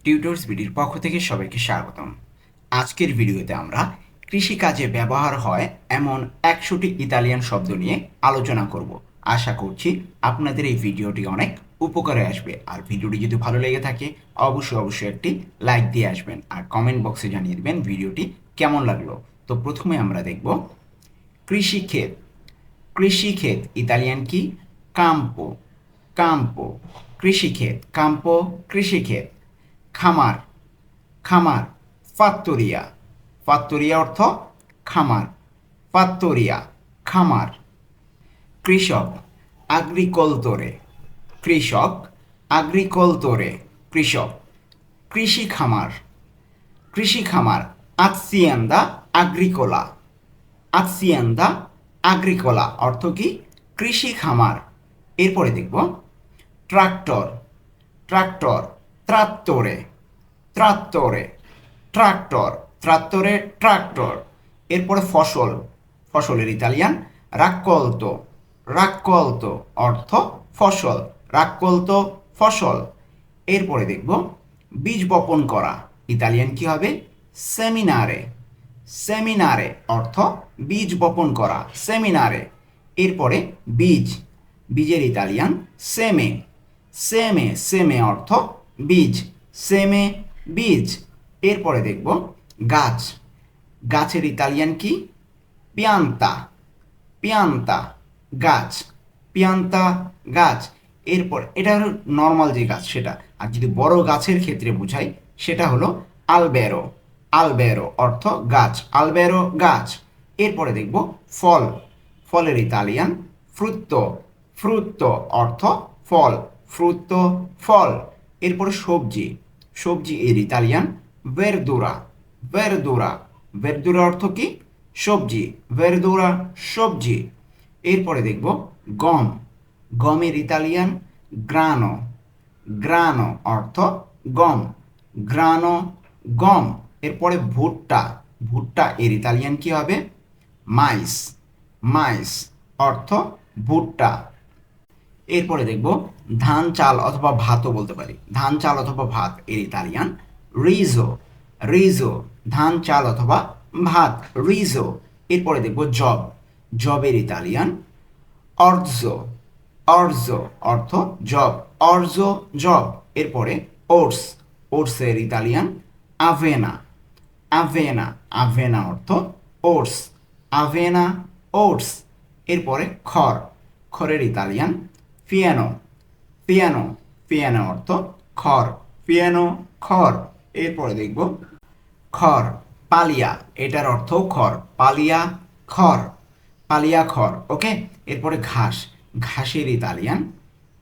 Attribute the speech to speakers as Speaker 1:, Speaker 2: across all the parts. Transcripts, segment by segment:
Speaker 1: Tutors বিডির পক্ষ থেকে সবাইকে স্বাগতম। আজকের ভিডিওতে আমরা কৃষিকাজে ব্যবহার হয় এমন 100টি ইতালিয়ান শব্দ নিয়ে আলোচনা করব। আশা করছি আপনাদের এই ভিডিওটি অনেক উপকারে আসবে। আর ভিডিওটি যদি ভালো লেগে থাকে অবশ্যই একটি লাইক দিয়ে আসবেন আর কমেন্ট বক্সে জানিয়ে দেবেন ভিডিওটি কেমন লাগলো। তো প্রথমে আমরা দেখব কৃষিক্ষেত। কৃষিক্ষেত ইতালিয়ান কি? কাম্পো। কাম্পো কৃষিক্ষেত, কাম্পো কৃষিক্ষেত। খামার। খামার ফাত্তরিয়া। ফাত্তরিয়া অর্থ খামার। ফাত্তরিয়া খামার। কৃষক আগ্রিকলতোরে। কৃষক আগ্রিকলতোরে কৃষক। কৃষি খামার। কৃষি খামার আৎসিয়েন্দা আগ্রিকোলা। আৎসিয়েন্দা আগ্রিকোলা অর্থ কি? কৃষি খামার। এরপরে দেখব ট্রাক্টর। ট্রাক্টর ট্রাত্তরে। ট্রাত্তরে ট্রাক্টর। ট্রাত্তরে ট্রাক্টর। এরপরে ফসল। ফসলের ইতালিয়ান রাক্কলতো। রাক্কলতো অর্থ ফসল। রাক্কলতো ফসল। এরপরে দেখব বীজ বপন করা। ইতালিয়ান কি হবে? সেমিনারে। সেমিনারে অর্থ বীজ বপন করা। সেমিনারে। এরপরে বীজ। বীজের ইতালিয়ান সেমে। সেমে সেমে অর্থ বীজ। সেমে বীজ। এরপরে দেখব গাছ। গাছের ইতালিয়ান কি? পিয়ান্তা। পিয়ান্তা গাছ। পিয়ান্তা গাছ। এরপর এটা হলো নর্মাল যে গাছ সেটা, আর যদি বড় গাছের ক্ষেত্রে বোঝাই সেটা হলো আলবেরো। আলবেরো অর্থ গাছ। আলবেরো গাছ। এরপরে দেখব ফল। ফলের ইতালিয়ান ফ্রুত্তো। ফ্রুত্তো অর্থ ফল। ফ্রুত্তো ফল। এরপরে সবজি। সবজি এর ইতালিয়ান ভেরদুরা। ভেরদুরা। ভেরদুরা অর্থ কি? সবজি। ভেরদুরা সবজি। এরপরে দেখব গম। গমের ইতালিয়ান গ্রানো। গ্রানো অর্থ গম। গ্রানো গম। এরপরে ভুট্টা। ভুট্টা এর ইতালিয়ান কি হবে? মাইস। মাইস অর্থ ভুট্টা। এরপরে দেখব ধান চাল অথবা ভাতও বলতে পারি। ধান চাল অথবা ভাত এর ইতালিয়ান রিজো। রিজো ধান চাল অথবা ভাত। রিজো। এরপরে দেখব জব। জবের ইতালিয়ান অর্জো। অর্জো অর্থ জব। অর্জো জব। এরপরে ওটস। ওটসের ইতালিয়ান আভেনা। আভেনা। আভেনা অর্থ ওটস। আভেনা ওটস। এরপরে খড়। খড়ের ইতালিয়ান ফিয়ানো। ফিয়ানো। ফিয়ানো অর্থ খড়। ফিয়ানো খড়। এরপরে দেখব খড়। পালিয়া এটার অর্থও খড়। পালিয়া খড়। পালিয়া খড়। ওকে। এরপরে ঘাস। ঘাসের ইতালিয়ান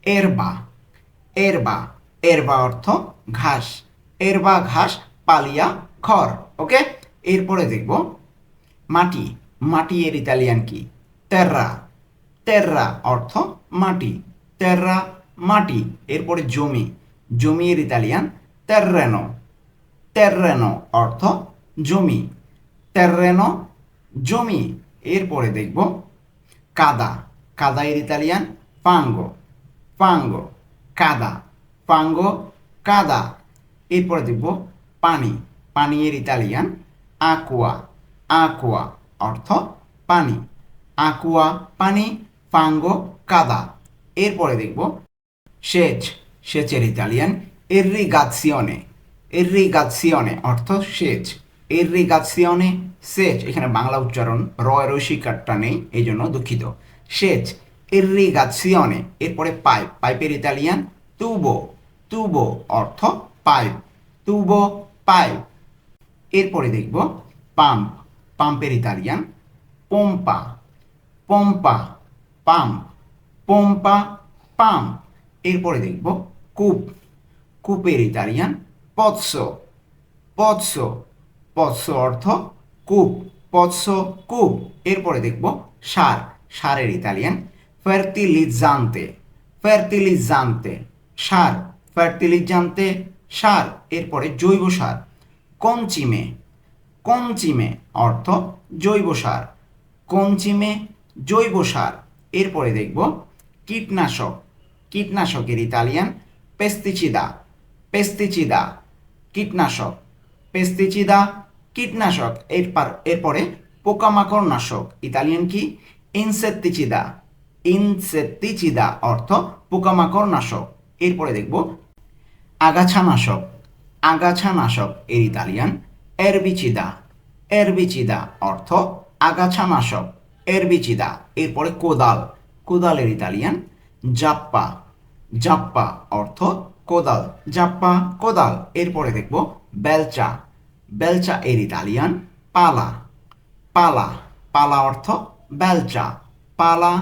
Speaker 1: এরবা। এরবা। এরবা অর্থ ঘাস। এরবা ঘাস। পালিয়া খড়। ওকে। এরপরে দেখব মাটি। মাটি এর ইতালিয়ান কি? তেররা। তেররা অর্থ মাটি। তেররা মাটি। এরপরে জমি। জমি এর ইতালিয়ান তেররেনো। তেররেনো অর্থ জমি। তেররেনো জমি। এরপরে দেখব কাদা। কাদা এর ইতালিয়ান ফাঙ্গো। ফাঙ্গো কাদা। ফাঙ্গো কাদা। এরপরে দেখব পানি। পানি এর ইতালিয়ান আকুয়া। আকুয়া অর্থ পানি। আকুয়া পানি। ফাঙ্গো কাদা। এরপরে দেখব সেচ। সেচের ইতালিয়ান ইরিগাজিওনে। ইরিগাজিওনে অর্থ সেচ। ইরিগাজিওনে সেচ। এখানে বাংলা উচ্চারণ রসিকারটা নেই, এই জন্য দুঃখিত। সেচ ইরিগাজিওনে। এরপরে পাইপ। পাইপের ইতালিয়ান তুবো। তুবো অর্থ পাইপ। তুবো পাইপ। এরপরে দেখব পাম্প। পাম্পের ইতালিয়ান পোম্পা। পোম্পা পাম্প। পোম্পা পাম্প। এরপরে দেখব কূপ। কূপের ইতালিয়ান পৎসো। পৎসো। পৎসো অর্থ কূপ। পৎসো কূপ। এরপরে দেখব সার। সারের ইতালিয়ান ফার্টিলিজান্তে। ফার্টিলিজান্তে সার। ফার্টিলিজান্তে সার। এরপরে জৈব সার কঞ্চিমে। কঞ্চিমে অর্থ জৈব সার। কঞ্চিমে জৈব সার। এরপরে দেখব কীটনাশক। কীটনাশকের ইতালিয়ান পেস্তিচিদা। পেস্তিচিদা কীটনাশক, পেস্তিচিদা কীটনাশক। এরপরে পোকামাকড় নাশক, ইতালিয়ান কি? ইনসেত্তিচিদা, ইনসেত্তিচিদা অর্থ পোকামাকড় নাশক। এরপরে দেখব আগাছানাশক, আগাছানাশক এর ইতালিয়ান এরবিচিদা, এরবিচিদা অর্থ আগাছানাশক, এরবিচিদা। এরপরে কোদাল, কোদালের ইতালিয়ান জাপ্পা, জাপ্পা অর্থ কোদাল, জাপ্পা কোদাল। এরপরে দেখব বেলচা, বেলচা এর ইতালিয়ান পালা, পালা, পালা অর্থ বেলচা, পালা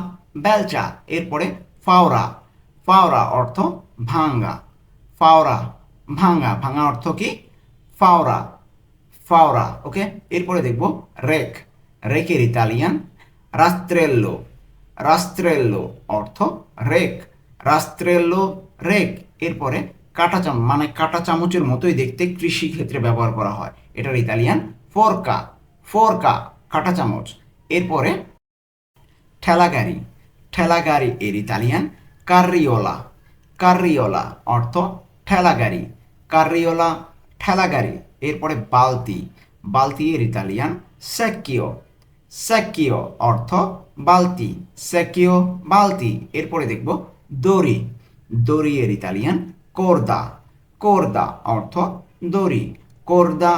Speaker 1: বেলচা। এরপরে ফাওরা, ফাওরা অর্থ ভাঙ্গা, ফাওরা ভাঙ্গা, ভাঙ্গা অর্থ কি? ফাওরা, ফাওরা। ওকে, এরপরে দেখব রেক, রেকের ইতালিয়ান রাস্ত্রেল্লো, রাস্ত্রেল্লো অর্থ রেক, রাস্ত্রেল্লো রেক। এরপরে কাঁটা চামচ, মানে কাঁটা চামচের মতোই দেখতে, কৃষি ক্ষেত্রে ব্যবহার করা হয়, এটার ইতালিয়ান ফোরকা, ফোরকা কাঁটা চামচ। এরপরে ঠেলাগাড়ি, ঠেলাগাড়ি এর ইতালিয়ান কার্রিওলা, কার্রিওলা অর্থ ঠেলাগাড়ি, কার্রিওলা ঠেলাগাড়ি। এরপরে বালতি, বালতি এর ইতালিয়ান সেকিও, সেকিও অর্থ বালতি, সেকিও বালতি। এরপরে দেখব দড়ি, দড়ি এর ইতালিয়ান কোর্দা, কোর্দা অর্থ দড়ি, কোর্দা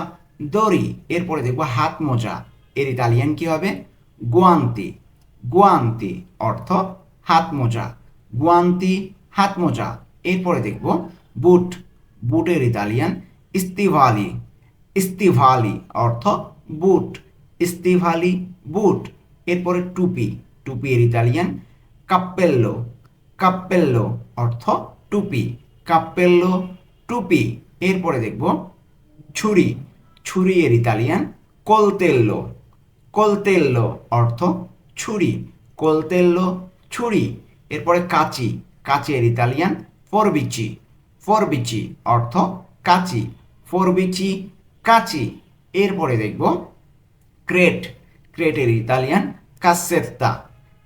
Speaker 1: দড়ি। এরপরে দেখব হাত মোজা, এর ইতালিয়ান কি হবে? গুয়ান্তি, গুয়ান্তি অর্থ হাত মোজা, গুয়ান্তি হাত মোজা। এরপরে দেখব বুট, বুটের ইতালিয়ান স্তিভালি, স্তিভালি অর্থ বুট, স্তিভালি বুট। এরপরে টুপি, টুপি এর ইতালিয়ান কাপ্পেল্লো, কাপ্পেল্লো অর্থ টুপি, কাপ্পেল্লো টুপি। এরপরে দেখব ছুরি, ছুরি এর ইতালিয়ান কলতেল্লো, কলতেল্লো অর্থ ছুরি, কলতেল্লো ছুরি। এরপরে কাঁচি, কাঁচি এর ইতালিয়ান ফরবিচি, ফরবিচি অর্থ কাঁচি, ফরবিচি কাঁচি। এরপরে দেখব ক্রেট, ক্রেটের ইতালিয়ান কাসেত্তা,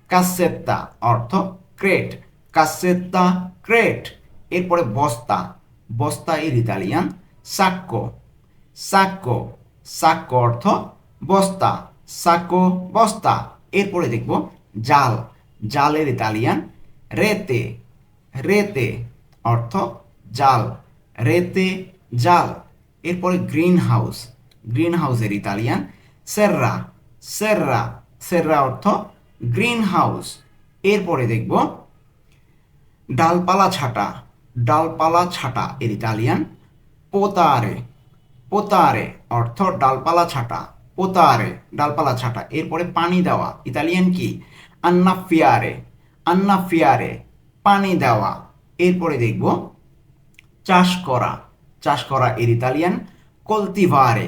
Speaker 1: কাসেত্তা অর্থ ক্রেট, কাসেত্তা ক্রেট। এরপরে বস্তা, বস্তা এর ইতালিয়ান সাক্কো, সাক্কো, সাক্কো অর্থ বস্তা, সাক্কো বস্তা। এরপরে দেখব জাল, জালের ইতালিয়ান রেতে, রেতে অর্থ জাল, রেতে জাল। এরপরে গ্রিন হাউস, গ্রিন হাউসের ইতালিয়ান সেররা, সেররা, সেররা অর্থ গ্রিন হাউস। এরপরে দেখব ডালপালা ছাটা, ডালপালা ছাটা এর ইতালিয়ান পোতারে, পোতারে অর্থ ডালপালা ছাটা, পোতারে ডালপালা ছাটা। এরপরে পানি দেওয়া, ইতালিয়ান কি? আন্নাফিয়ারে, আন্নাফিয়ারে পানি দেওয়া। এরপরে দেখব চাষ করা, চাষ করা এর ইতালিয়ান কলতিভারে,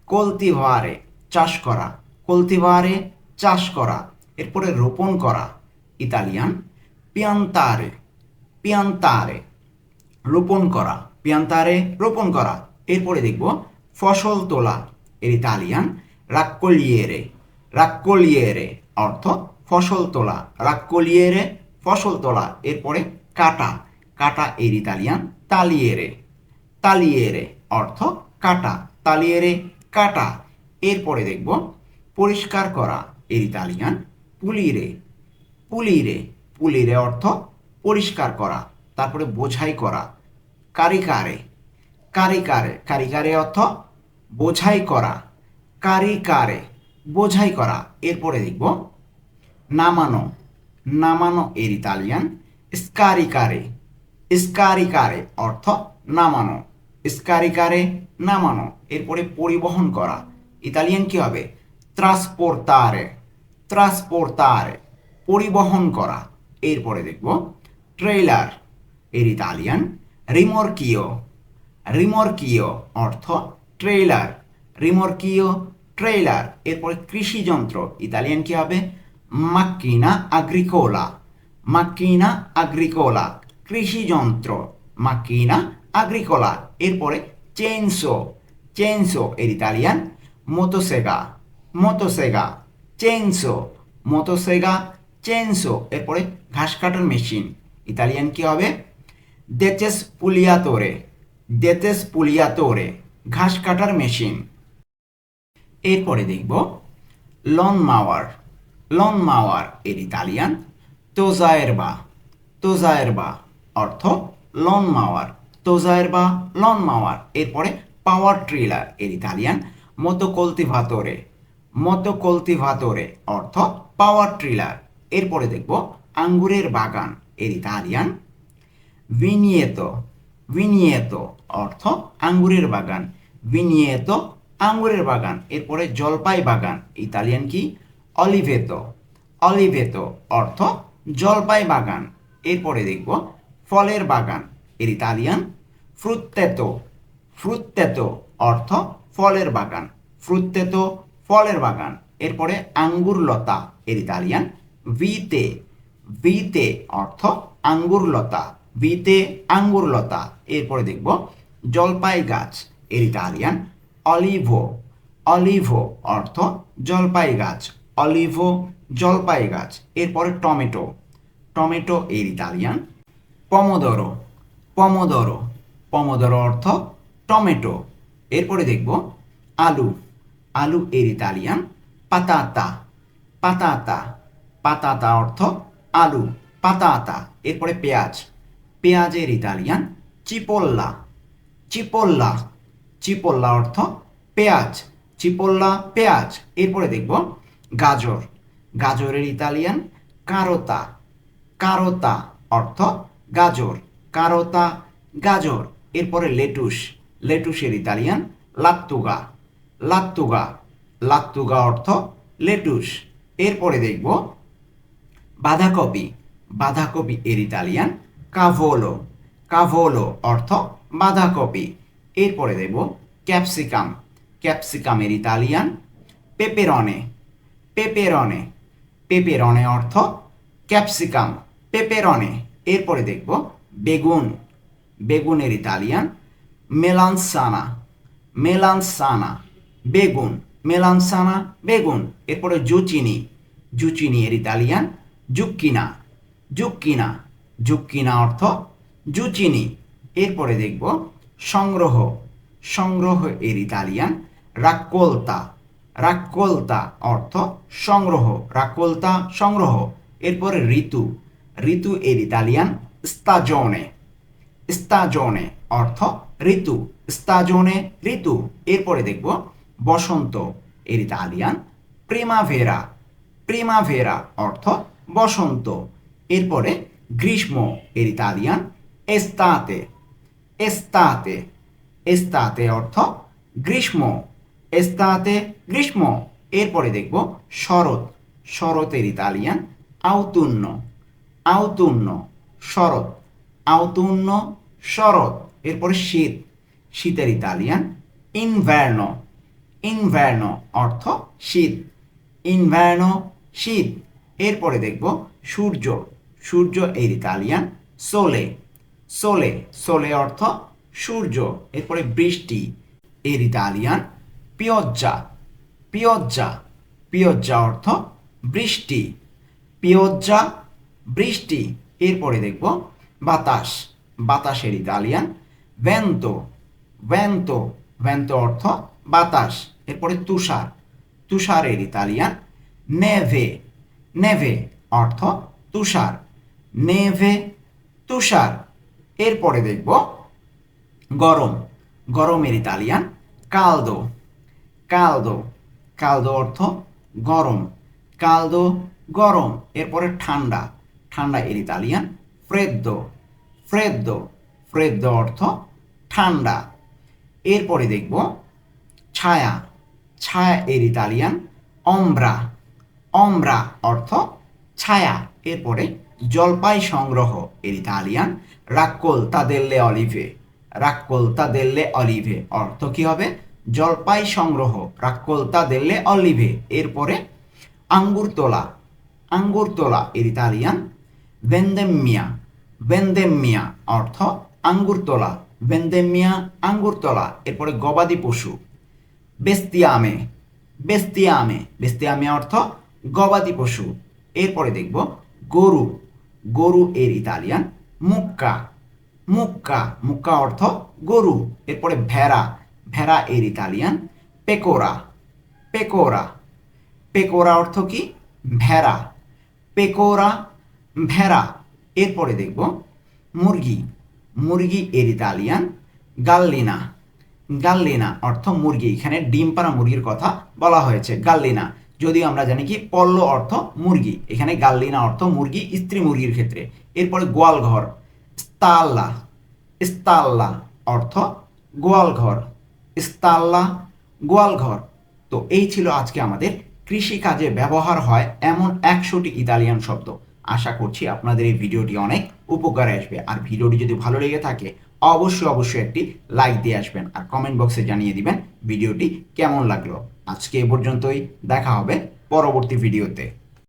Speaker 1: কলতিভারে চাষ করা, কলতিভারে চাষ করা। এরপরে রোপণ করা, ইতালিয়ান পিয়ান্তারে, পিয়ান্তারে রোপণ করা, পিয়ান্তারে রোপণ করা। এরপরে দেখব ফসল তোলা, এর ইতালিয়ান রাক্কোলিয়েরে, রাক্কোলিয়েরে অর্থ ফসল তোলা, রাক্কোলিয়েরে ফসল তোলা। এরপরে কাটা, কাটা এর ইতালিয়ান তালিয়েরে, তালিয়েরে অর্থ কাটা, তালিয়েরে কাটা। এরপরে দেখব পরিষ্কার করা, এর ইতালিয়ান পুলিরে, পুলিরে, পুলিরে অর্থ পরিষ্কার করা। তারপরে বোঝাই করা, কারিকারে, কারিকারে, কারিকারে অর্থ বোঝাই করা, কারিকারে বোঝাই করা। এরপরে দেখব নামানো, নামানো এর ইতালিয়ান স্কারিকারে, স্কারিকারে অর্থ নামানো, স্কারিকারে নামানো। এরপরে পরিবহন করা, ইতালিয়ান কি হবে? ট্রান্সপোর্টারে, ট্রান্সপোর্টারে পরিবহন করা। এরপরে দেখব ট্রেলার, এর ইতালিয়ান রিমোরকিও, রিমোরকিও অর্থ ট্রেলার, রিমোরকিও ট্রেলার। এরপরে কৃষি যন্ত্র, ইতালিয়ান কি হবে? মাক্কিনা আগ্রিকোলা, মাক্কিনা আগ্রিকোলা কৃষি যন্ত্র, মাক্কিনা আগ্রিকোলা। এরপরে চেইনসো, চেইনসো এর ইতালিয়ান মোতোসেগা, মোতোসেগা চেইনসো, মোতোসেগা চেইনসো। এরপরে ঘাস কাটার মেশিন, ইতালিয়ান কি হবে? দেচেস পুলিয়াতোরে, দেতেসপুলিয়াতোরে, ঘাস কাটার মেশিন। এরপরে দেখব লন মাওয়ার। লন মাওয়ার এর ইতালিয়ান তোজায়েরবা। তোজায়েরবা অর্থ লন মাওয়ার। তোজায়েরবা লন মাওয়ার। এরপরে পাওয়ার ট্রিলার এর ইতালিয়ান মোটোকলটিভাতোরে। মোটোকলটিভাতোরে অর্থ পাওয়ার ট্রিলার। এরপরে দেখব আঙ্গুরের বাগান এর ইতালিয়ান ভিনিয়েতো। ভিনিয়েতো অর্থ আঙ্গুরের বাগান। ভিনিয়েতো আঙ্গুরের বাগান। এরপরে জলপাই বাগান ইতালিয়ান কি অলিভেতো। অলিভেতো অর্থ জলপাই বাগান। এরপরে দেখব ফলের বাগান এর ইতালিয়ান ফ্রুত্তেতো। ফ্রুত্তেতো অর্থ ফলের বাগান। ফ্রুত্তেতো ফলের বাগান। এরপরে আঙ্গুর লতা এর ইতালিয়ান ভিতে। ভিতে অর্থ আঙ্গুর লতা। ভিতে আঙ্গুর লতা। এরপরে দেখব জলপাই গাছ এর ইতালিয়ান অলিভো। অলিভো অর্থ জলপাই গাছ। অলিভো জলপাই গাছ। এরপরে টমেটো। টমেটো এর ইতালিয়ান পমোদোরো। পমোদোরো। পমোদোরো অর্থ টমেটো। এরপরে দেখব আলু। আলু এর ইতালিয়ান পাতাতা। পাতাতা। পাতাতা অর্থ আলু। পাতাতা। এরপরে পেঁয়াজ। পেঁয়াজের ইতালিয়ান চিপোল্লা। চিপোল্লা। চিপোল্লা অর্থ পেঁয়াজ। চিপোল্লা পেঁয়াজ। এরপরে দেখব গাজর। গাজরের ইতালিয়ান কারোতা। কারোতা অর্থ গাজর। কারোতা গাজর। এরপরে লেটুস। লেটুসের ইতালিয়ান লাত্তুগা। লাত্তুগা। লাত্তুগা অর্থ লেটুস। এরপরে দেখব বাঁধাকপি। বাঁধাকপি এর ইতালিয়ান কাভোলো। কাভোলো অর্থ বাঁধাকপি। এরপরে দেখব ক্যাপসিকাম। ক্যাপসিকামের ইতালিয়ান পেপেরনে। পেপেরনে। পেপেরনে অর্থ ক্যাপসিকাম। পেপেরনে। এরপরে দেখব বেগুন। বেগুনের ইতালিয়ান মেলানসানা। মেলানসানা বেগুন। মেলানসানা বেগুন। এরপরে জুচিনি। জুচিনি এর ইতালিয়ান জুক্কিনা। জুক্কিনা। জুক্কিনা অর্থ জুচিনি। এরপরে দেখব সংগ্রহ। সংগ্রহ এর ইতালিয়ান রাক্কোলতা। রাক্কোলতা অর্থ সংগ্রহ। রাক্কোলতা সংগ্রহ। এরপরে ঋতু। ঋতু এর ইতালিয়ান স্তাজোনে। স্তাজোনে অর্থ ঋতু। স্তাজোনে ঋতু। এরপরে দেখব বসন্ত এর ইতালিয়ান প্রিমাভেরা। প্রিমাভেরা অর্থ বসন্ত। এরপরে গ্রীষ্ম এর ইতালিয়ান এস্তাতে। এস্তাতে। এস্তাতে অর্থ গ্রীষ্ম। এস্তাতে গ্রীষ্ম। এরপরে দেখব শরৎ। শরতের ইতালিয়ান আউতুন্ন। আউতুন্ন শরৎ। আউতুন্ন শরৎ। এরপরে শীত। শীতের ইতালিয়ান ইনভার্নো। ইনভার্নো অর্থ শীত। ইনভার্নো শীত। এরপরে দেখব সূর্য। সূর্য এর ইতালিয়ান সোলে। সোলে। সোলে অর্থ সূর্য। এরপরে বৃষ্টি এর ইতালিয়ান পিওজ্জা। পিওজ্জা। পিওজ্জা অর্থ বৃষ্টি। পিওজ্জা বৃষ্টি। এরপরে দেখব বাতাস। বাতাসের ইতালিয়ান ভেন্তো। ভেন্তো। ভেন্তো অর্থ বাতাস। এরপরে তুষার। তুষারের ইতালিয়ান নেভে। নেভে অর্থ তুষার। নেভে তুষার। এরপরে দেখব গরম। গরমের ইতালিয়ান কালদো। কালদো। কালদো অর্থ গরম। কালদো গরম। এরপরে ঠান্ডা। ঠান্ডা এর ইতালিয়ান ফ্রেদ্দো। ফ্রেদ্দো। ফ্রেদ্দো অর্থ ঠান্ডা। এরপরে দেখব ছায়া। ছায়া এর ইতালিয়ান অম্ব্রা। অম্ব্রা অর্থ ছায়া। এরপরে জলপাই সংগ্রহ এর ইতালিয়ান রাক্কোলতা দেল্লে অলিভে। রাক্কোলতা দেল্লে অলিভে অর্থ কি হবে জলপাই সংগ্রহ। রাক্কোলতা দেল্লে অলিভে। এরপরে আঙ্গুর তোলা। আঙ্গুর তোলা এর ইতালিয়ান ভেন্দেমিয়া। ভেন্দেমিয়া অর্থ আঙ্গুর তোলা। ভেন্দেমিয়া আঙ্গুর তোলা। এরপরে গবাদি পশু বেস্তিয়ামে। বেস্তিয়ামে। বেস্তিয়ামে অর্থ গবাদি পশু। এরপরে দেখব গরু। গরু এর ইতালিয়ান মুক্কা। মুক্কা, মুক্কা অর্থ গরু। এরপরে ভেড়া, ভেড়া এর ইতালিয়ান পেকোরা, পেকোরা, পেকোরা অর্থ কি? ভেড়া, পেকোরা, ভেড়া। এরপরে দেখব মুরগি, মুরগি এর ইতালিয়ান গাল্লিনা, গাল্লিনা অর্থ মুরগি। এখানে ডিম পাড়া মুরগির কথা বলা হয়েছে, গাল্লিনা। যদিও আমরা জানি কি পল্ল অর্থ মুরগি, এখানে গাল্লিনা অর্থ মুরগি, স্ত্রী মুরগির ক্ষেত্রে। এরপরে গোয়ালঘর, স্তাল্লা, স্তাল্লা অর্থ গোয়ালঘর, স্তাল্লা, গোয়ালঘর। তো এই ছিল আজকে আমাদের কৃষিকাজে ব্যবহার হয় এমন 100টি ইতালিয়ান শব্দ। আশা করছি আপনাদের এই ভিডিওটি অনেক উপকারে আসবে। আর ভিডিওটি যদি ভালো লেগে থাকে অবশ্যই একটি লাইক দিয়ে আসবেন আর কমেন্ট বক্সে জানিয়ে দিবেন ভিডিওটি কেমন লাগলো। আজকে এ পর্যন্তই, দেখা হবে পরবর্তী ভিডিওতে।